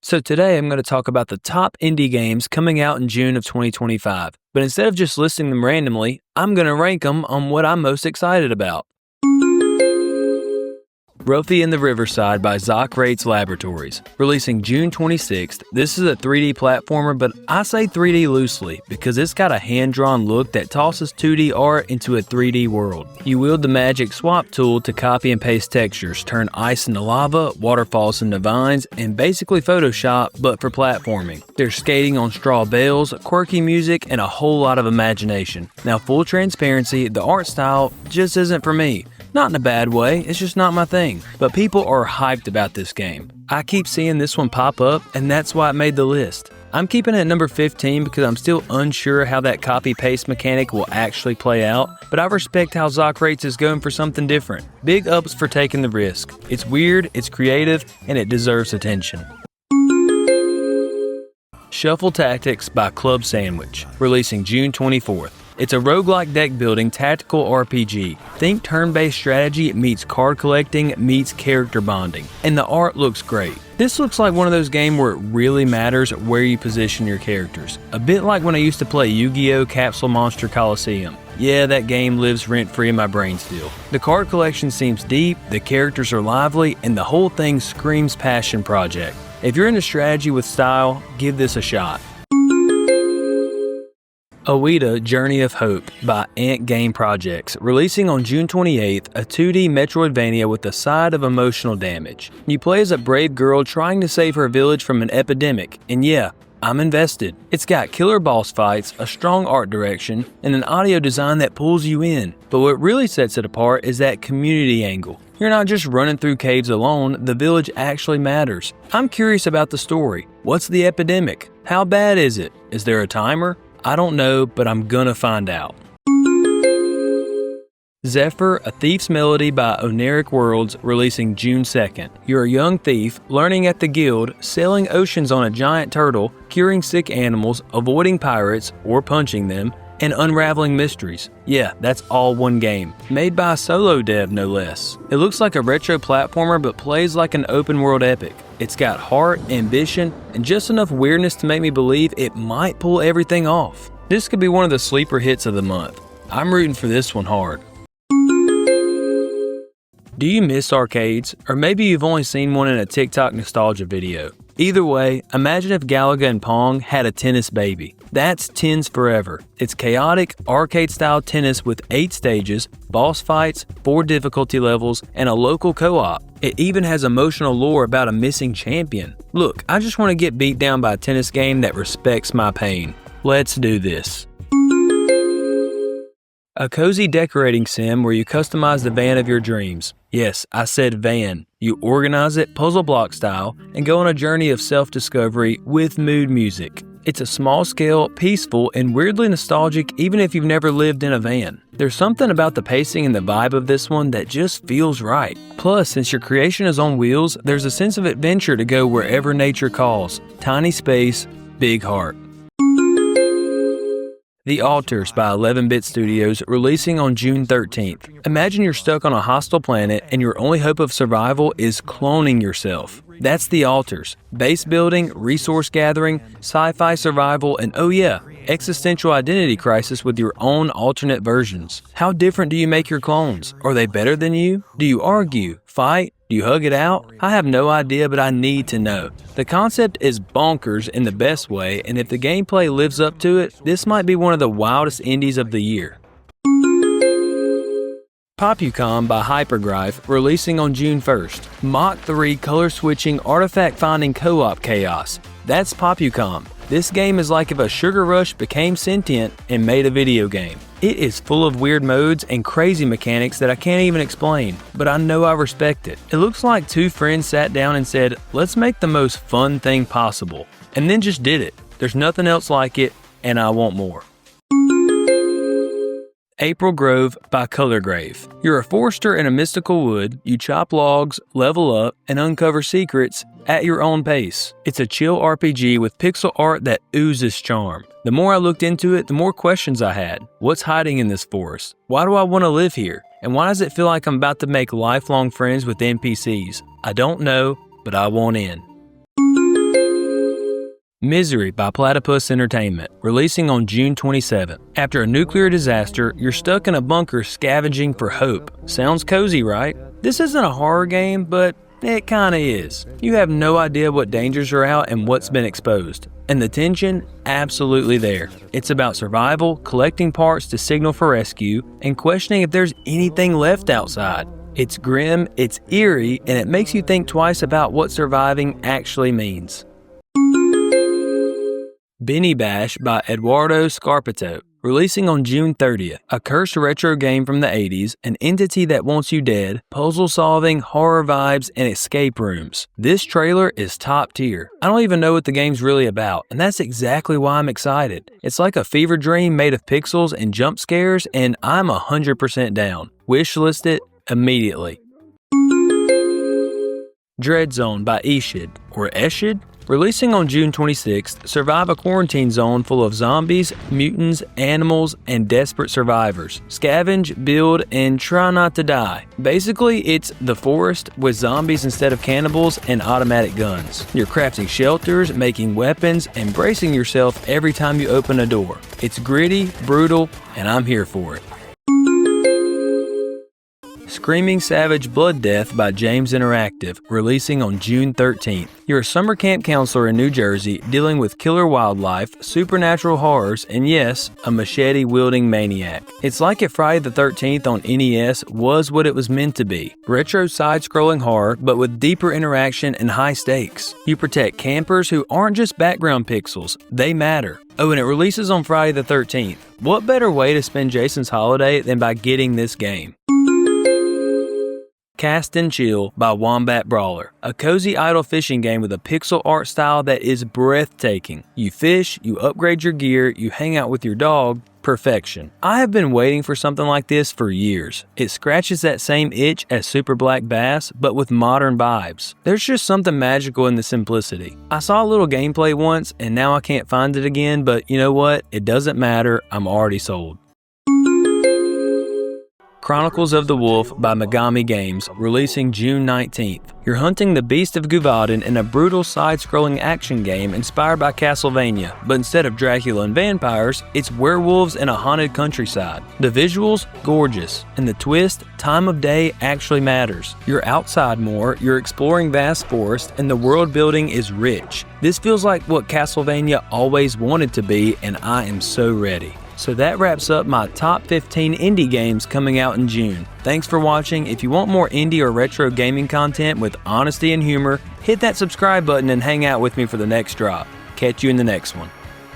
So today I'm going to talk about the top indie games coming out in June of 2025. But instead of just listing them randomly, I'm going to rank them on what I'm most excited about. Rufy and the Riverside by Zoc-Rates Laboratories. Releasing June 26th, this is a 3D platformer, but I say 3D loosely because it's got a hand-drawn look that tosses 2D art into a 3D world. You wield the magic swap tool to copy and paste textures, turn ice into lava, waterfalls into vines, and basically Photoshop, but for platforming. There's skating on straw bales, quirky music, and a whole lot of imagination. Now, full transparency, the art style just isn't for me. Not in a bad way, it's just not my thing. But people are hyped about this game. I keep seeing this one pop up, and that's why it made the list. I'm keeping it at number 15 because I'm still unsure how that copy-paste mechanic will actually play out, but I respect how Zoc-Rates is going for something different. Big ups for taking the risk. It's weird, it's creative, and it deserves attention. Shuffle Tactics by Club Sandwich, releasing June 24th. It's a roguelike deck-building tactical RPG. Think turn-based strategy meets card collecting meets character bonding. And the art looks great. This looks like one of those games where it really matters where you position your characters. A bit like when I used to play Yu-Gi-Oh! Capsule Monster Coliseum. Yeah, that game lives rent-free in my brain still. The card collection seems deep, the characters are lively, and the whole thing screams passion project. If you're into strategy with style, give this a shot. Oita Journey of Hope by Ant Game Projects, releasing on June 28th, a 2D Metroidvania with a side of emotional damage. You play as a brave girl trying to save her village from an epidemic, and yeah, I'm invested. It's got killer boss fights, a strong art direction, and an audio design that pulls you in. But what really sets it apart is that community angle. You're not just running through caves alone, the village actually matters. I'm curious about the story. What's the epidemic? How bad is it? Is there a timer? I don't know, but I'm gonna find out. Zephyr, A Thief's Melody by Oneric Worlds, releasing June 2nd. You're a young thief, learning at the guild, sailing oceans on a giant turtle, curing sick animals, avoiding pirates, or punching them, and unraveling mysteries. Yeah, that's all one game. Made by a solo dev, no less. It looks like a retro platformer, but plays like an open world epic. It's got heart, ambition, and just enough weirdness to make me believe it might pull everything off. This could be one of the sleeper hits of the month. I'm rooting for this one hard. Do you miss arcades? Or maybe you've only seen one in a TikTok nostalgia video. Either way, imagine if Galaga and Pong had a tennis baby. That's Tens Forever. It's chaotic, arcade-style tennis with 8 stages, boss fights, 4 difficulty levels, and a local co-op. It even has emotional lore about a missing champion. Look, I just want to get beat down by a tennis game that respects my pain. Let's do this. A cozy decorating sim where you customize the van of your dreams. Yes, I said van. You organize it puzzle block style and go on a journey of self-discovery with mood music. It's a small-scale, peaceful, and weirdly nostalgic even if you've never lived in a van. There's something about the pacing and the vibe of this one that just feels right. Plus, since your creation is on wheels, there's a sense of adventure to go wherever nature calls. Tiny space, big heart. The Altars by 11-Bit Studios, releasing on June 13th. Imagine you're stuck on a hostile planet and your only hope of survival is cloning yourself. That's The Altars. Base building, resource gathering, sci-fi survival, and oh yeah, existential identity crisis with your own alternate versions. How different do you make your clones? Are they better than you? Do you argue? Fight? Do you hug it out? I have no idea, but I need to know. The concept is bonkers in the best way, and if the gameplay lives up to it, this might be one of the wildest indies of the year. Popucom by Hypergrife, releasing on June 1st. Mach 3 color-switching, artifact-finding co-op chaos. That's Popucom. This game is like if a Sugar Rush became sentient and made a video game. It is full of weird modes and crazy mechanics that I can't even explain, but I know I respect it. It looks like 2 friends sat down and said, let's make the most fun thing possible, and then just did it. There's nothing else like it, and I want more. April Grove by Colorgrave. You're a forester in a mystical wood, you chop logs, level up, and uncover secrets at your own pace. It's a chill RPG with pixel art that oozes charm. The more I looked into it, the more questions I had. What's hiding in this forest? Why do I want to live here? And why does it feel like I'm about to make lifelong friends with NPCs? I don't know, but I want in. Misery by Platypus Entertainment, releasing on June 27th. After a nuclear disaster, you're stuck in a bunker scavenging for hope. Sounds cozy, right? This isn't a horror game, but it kinda is. You have no idea what dangers are out and what's been exposed. And the tension, absolutely there. It's about survival, collecting parts to signal for rescue, and questioning if there's anything left outside. It's grim, it's eerie, and it makes you think twice about what surviving actually means. Benny Bash by Eduardo Scarpito, releasing on June 30th. A cursed retro game from the 80s, an entity that wants you dead, puzzle solving, horror vibes, and escape rooms. This trailer is top tier. I don't even know what the game's really about, and that's exactly why I'm excited. It's like a fever dream made of pixels and jump scares, and I'm 100% down. Wishlist it immediately. Dread Zone by Eshid, or Eshid? Releasing on June 26th, survive a quarantine zone full of zombies, mutants, animals, and desperate survivors. Scavenge, build, and try not to die. Basically, it's The Forest with zombies instead of cannibals and automatic guns. You're crafting shelters, making weapons, and bracing yourself every time you open a door. It's gritty, brutal, and I'm here for it. Screaming Savage Blood Death by James Interactive, releasing on June 13th. You're a summer camp counselor in New Jersey dealing with killer wildlife, supernatural horrors, and yes, a machete-wielding maniac. It's like if Friday the 13th on NES was what it was meant to be. Retro side-scrolling horror, but with deeper interaction and high stakes. You protect campers who aren't just background pixels, they matter. Oh, and it releases on Friday the 13th. What better way to spend Jason's holiday than by getting this game? Cast and Chill by Wombat Brawler, a cozy idle fishing game with a pixel art style that is breathtaking. You fish, you upgrade your gear, you hang out with your dog. Perfection. I have been waiting for something like this for years. It scratches that same itch as Super Black Bass, but with modern vibes. There's just something magical in the simplicity. I saw a little gameplay once, and now I can't find it again, but you know what? It doesn't matter. I'm already sold. Chronicles of the Wolf by Megami Games, releasing June 19th. You're hunting the Beast of Guvadin in a brutal side-scrolling action game inspired by Castlevania, but instead of Dracula and vampires, it's werewolves in a haunted countryside. The visuals, gorgeous, and the twist, time of day actually matters. You're outside more, you're exploring vast forests, and the world building is rich. This feels like what Castlevania always wanted to be, and I am so ready. So that wraps up my top 15 indie games coming out in June. Thanks for watching. If you want more indie or retro gaming content with honesty and humor, hit that subscribe button and hang out with me for the next drop. Catch you in the next one.